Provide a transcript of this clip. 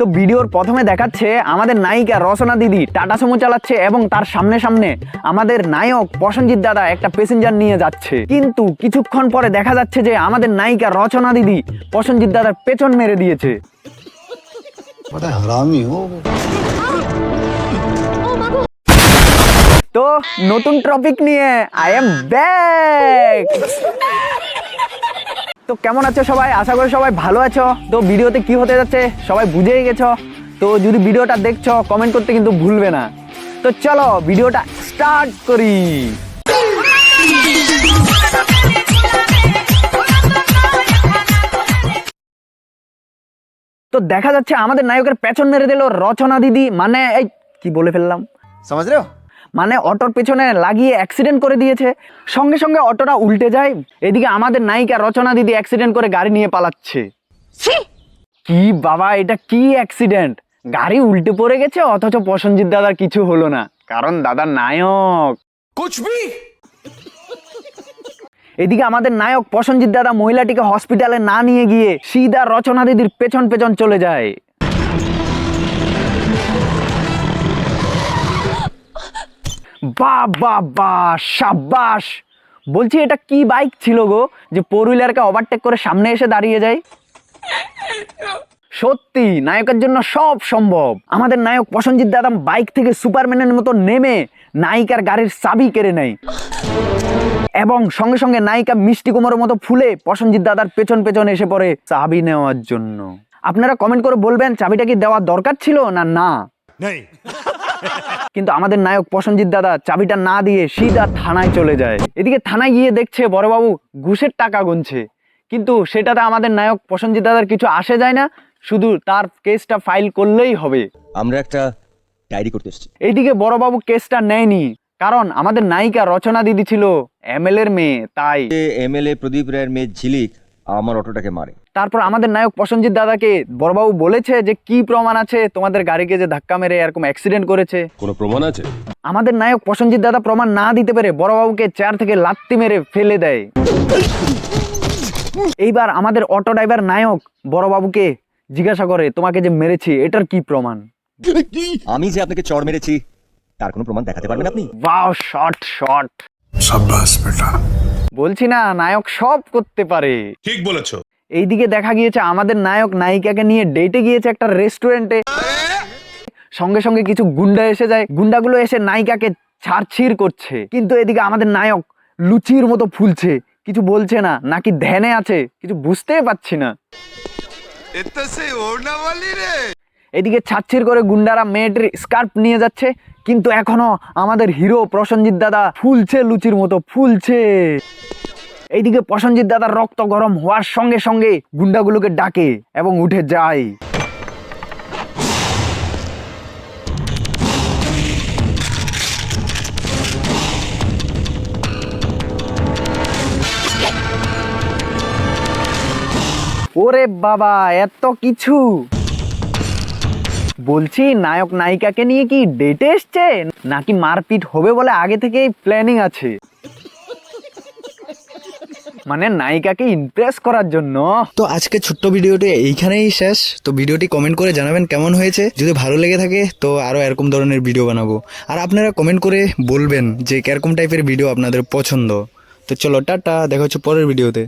তো ভিডিওর প্রথমে দেখাচ্ছে আমাদের নায়িকা রচনা দিদি টাটা সুমো চালাচ্ছে এবং তার সামনে সামনে আমাদের নায়ক প্রসেনজিৎ দাদা একটা প্যাসেঞ্জার নিয়ে যাচ্ছে, কিন্তু কিছুক্ষণ পরে দেখা যাচ্ছে যে আমাদের নায়িকা রচনা দিদি প্রসেনজিৎ দাদার পেছন মেরে দিয়েছে। তো নতুন টপিক নিয়ে আই এম ব্যাক। তো কেমন আছো সবাই? আশা করি সবাই ভালো আছো। তো ভিডিওতে কি হতে যাচ্ছে সবাই বুঝেই গেছো। তো যদি ভিডিওটা দেখছো কমেন্ট করতে কিন্তু ভুলবে না। তো চলো ভিডিওটা স্টার্ট করি। তো দেখা যাচ্ছে আমাদের নায়কের পেছন মেরে দিল রচনা দিদি, মানে এই কি বলে ফেললাম समझ रहे हो? মানে অটোর পেছনে লাগিয়ে অ্যাক্সিডেন্ট করে দিয়েছে। সঙ্গে সঙ্গে অটোটা উল্টে যায়। এদিকে আমাদের নায়িকা রচনা দিদি অ্যাক্সিডেন্ট করে গাড়ি নিয়ে পালাচ্ছে। কি বাবা, এটা কি অ্যাক্সিডেন্ট? গাড়ি উল্টে পড়ে গেছে অথচ প্রসেনজিৎ দাদার কিছু হলো না, কারণ দাদার নায়ক। कुछ भी এদিকে আমাদের নায়ক প্রসেনজিৎ দাদা মহিলাটিকে হসপিটালে না নিয়ে গিয়ে সিধা রচনা দিদির পেছন পেছন চলে যায়। বাহ বাহ বাহ, সাব্বাস। বলছি এটা কি বাইক ছিল গো যে ফোর হুইলারকে ওভারটেক করে সামনে এসে দাঁড়িয়ে যায়? সত্যি নায়কের জন্য সব সম্ভব। আমাদের নায়ক প্রসেনজিৎ দাদা বাইক থেকে সুপারম্যানের মতো নেমে নায়িকার গাড়ির চাবি কেড়ে নেয় এবং সঙ্গে সঙ্গে নায়িকা মিষ্টি কুমড়ের মতো ফুলে প্রসেনজিৎ দাদার পেছন পেছন এসে পড়ে চাবি নেওয়ার জন্য। আপনারা কমেন্ট করে বলবেন চাবিটা কি দেওয়া দরকার ছিল না না। কিন্তু আমাদের নায়ক প্রসেনজিৎ দাদা চাবিটা না দিয়ে সিধা থানায় চলে যায়। এদিকে থানায় গিয়ে দেখছে বড়বাবু ঘুষের টাকা গুনছে, কিন্তু সেটাতে আমাদের নায়ক প্রসেনজিৎ দাদার কিছু আসে যায় না, শুধু তার কেসটা ফাইল করলেই হবে। আমরা একটা ডায়েরি করতে এসেছি। এইদিকে বড়বাবু কেসটা নেয়নি, কারণ আমাদের নায়িকা রচনা দিদি ছিল এমএলএর মেয়ে, তাই এমএলএ প্রদীপ রায়ের মেয়ে ঝিলিক আমার অটোটাকে মারে। তারপর আমাদের নায়ক প্রসেনজিৎ দাদাকে বড়বাবু বলেছে যে কি প্রমাণ আছে তোমাদের গাড়িকে যে ধাক্কা মেরে এরকম অ্যাক্সিডেন্ট করেছে? কোনো প্রমাণ আছে? আমাদের নায়ক প্রসেনজিৎ দাদা প্রমাণ না দিতে পেরে বড়বাবুকে চেয়ার থেকে লাত্তি মেরে ফেলে দেয়। এইবার আমাদের অটো ড্রাইভার নায়ক বড়বাবুকে জিজ্ঞাসা করে তোমাকে যে মেরেছি এটার কি প্রমাণ? আমি যে আপনাকে চড় মেরেছি তার কোনো প্রমাণ দেখাতে পারবেন আপনি? বাও, শট শট। সাব্বাস বেটা। বলছি না নায়ক সব করতে পারে। ঠিক বলেছো। এইদিকে দেখা গিয়েছে আমাদের নায়ক নায়িকাকে নিয়ে ডেটে গিয়েছে একটা রেস্টুরেন্টে। সঙ্গে সঙ্গে কিছু গুন্ডা এসে যায়, গুন্ডাগুলো এসে নায়িকাকে ছাড়ছিড় করছে, কিন্তু এদিকে আমাদের নায়ক লুচির মতো ফুলছে, কিছু বলছে না, নাকি ধ্যানে আছে কিছু বুঝতেই পাচ্ছি না। এদিকে ছাড়ছিড় করে গুন্ডারা মেয়েটির স্কার্ফ নিয়ে যাচ্ছে, কিন্তু এখনো আমাদের হিরো প্রসেনজিৎ দাদা ফুলছে লুচির মতো ফুলছে। এইদিকে প্রসেনজিৎ দাদার রক্ত গরম হওয়ার সঙ্গে সঙ্গে গুন্ডাগুলোকে ডাকে এবং উঠে যায়। ওরে বাবা, এত কিছু! বলছি নায়ক নায়িকাকে নিয়ে কি ডেটে এসছে নাকি মারপিট হবে বলে আগে থেকেই প্ল্যানিং আছে? মানে নায়িকাকে ইমপ্রেস করার জন্য। তো আজকে ছোট্ট ভিডিওটি এইখানেই শেষ। তো ভিডিওটি কমেন্ট করে জানাবেন কেমন হয়েছে। যদি ভালো লেগে থাকে তো আরও এরকম ধরনের ভিডিও বানাবো, আর আপনারা কমেন্ট করে বলবেন যে কিরকম টাইপের ভিডিও আপনাদের পছন্দ। তো চলো টাটা, দেখা হচ্ছে পরের ভিডিওতে।